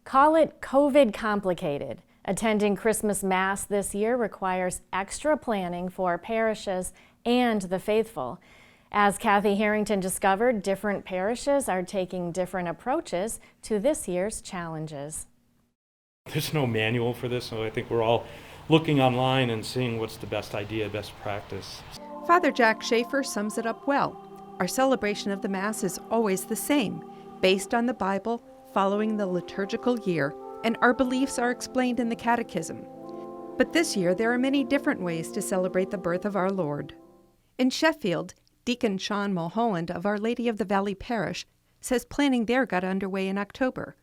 Call it COVID complicated. Attending Christmas Mass this year requires extra planning for parishes and the faithful. As Kathy Harrington discovered, different parishes are taking different approaches to this year's challenges. There's no manual for this, so I think we're all looking online and seeing what's the best idea, best practice. Father Jack SHEAFFER sums it up well. Our celebration of the Mass is always the same, based on the Bible, following the liturgical year, and our beliefs are explained in the Catechism. But this year, there are many different ways to celebrate the birth of our Lord. In Sheffield, Deacon Sean Mulholland of Our Lady of the Valley Parish says planning there got underway in October.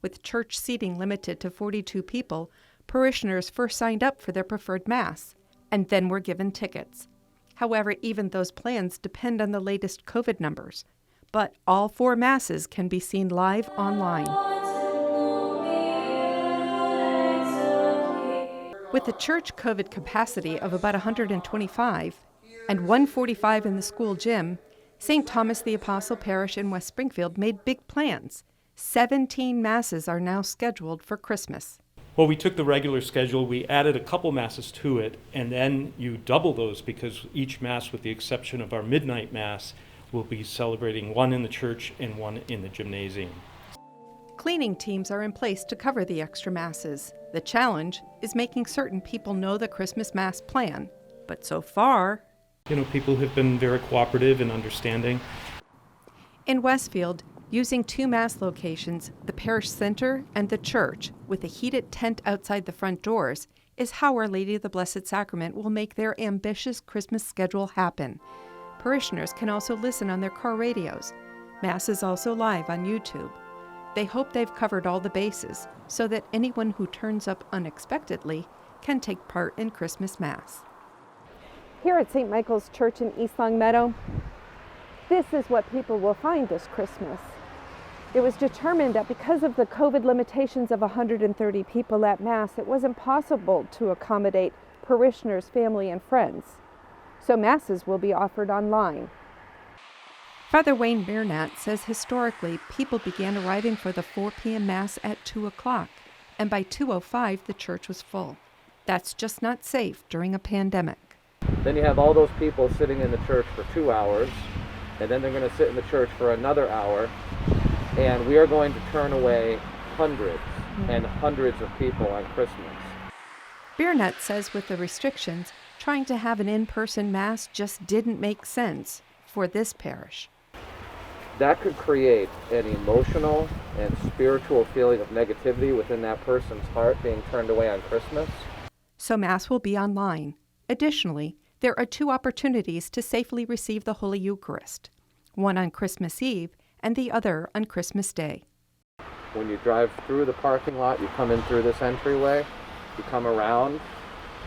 With church seating limited to 42 people, parishioners first signed up for their preferred Mass, and then were given tickets. However, even those plans depend on the latest COVID numbers. But all 4 Masses can be seen live online. With a church COVID capacity of about 125 and 145 in the school gym, St. Thomas the Apostle Parish in West Springfield made big plans. 17 Masses are now scheduled for Christmas. Well, we took the regular schedule, we added a couple Masses to it, and then you double those because each Mass, with the exception of our midnight Mass, will be celebrating one in the church and one in the gymnasium. Cleaning teams are in place to cover the extra Masses. The challenge is making certain people know the Christmas Mass plan. But so far, people have been very cooperative and understanding. In Westfield, using 2 Mass locations, the parish center and the church, with a heated tent outside the front doors, is how Our Lady of the Blessed Sacrament will make their ambitious Christmas schedule happen. Parishioners can also listen on their car radios. Mass is also live on YouTube. They hope they've covered all the bases so that anyone who turns up unexpectedly can take part in Christmas Mass. Here at St. Michael's Church in East Longmeadow, this is what people will find this Christmas. It was determined that because of the COVID limitations of 130 people at Mass, it wasn't possible to accommodate parishioners, family, and friends. So Masses will be offered online. Father Wayne Biernat says historically, people began arriving for the 4 p.m. Mass at 2 o'clock, and by 2:05 the church was full. That's just not safe during a pandemic. Then you have all those people sitting in the church for 2 hours, and then they're going to sit in the church for another hour, and we are going to turn away hundreds and hundreds of people on Christmas. Biernat says with the restrictions, trying to have an in-person Mass just didn't make sense for this parish. That could create an emotional and spiritual feeling of negativity within that person's heart being turned away on Christmas. So Mass will be online. Additionally, there are 2 opportunities to safely receive the Holy Eucharist, one on Christmas Eve and the other on Christmas Day. When you drive through the parking lot, you come in through this entryway, you come around,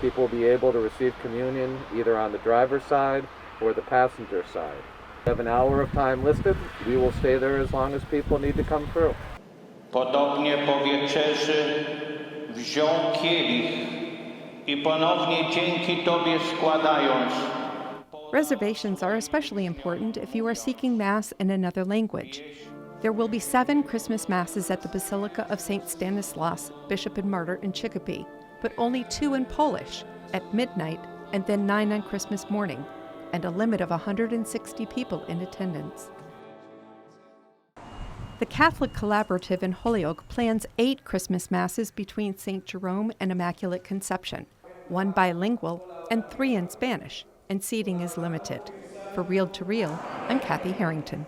people will be able to receive communion either on the driver's side or the passenger side. We have an hour of time listed. We will stay there as long as people need to come through. Podobnie po wieczerzy wziął kielich I ponownie dzięki Tobie składając. Reservations are especially important if you are seeking Mass in another language. There will be 7 Christmas Masses at the Basilica of St. Stanislaus, Bishop and Martyr in Chicopee, but only 2 in Polish at midnight and then 9 on Christmas morning, and a limit of 160 people in attendance. The Catholic Collaborative in Holyoke plans 8 Christmas Masses between St. Jerome and Immaculate Conception, 1 bilingual and 3 in Spanish, and seating is limited. For Reel to Reel, I'm Kathy Harrington.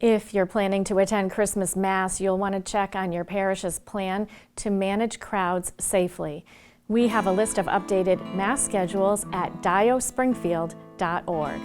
If you're planning to attend Christmas Mass, you'll want to check on your parish's plan to manage crowds safely. We have a list of updated Mass schedules at diospringfield.org.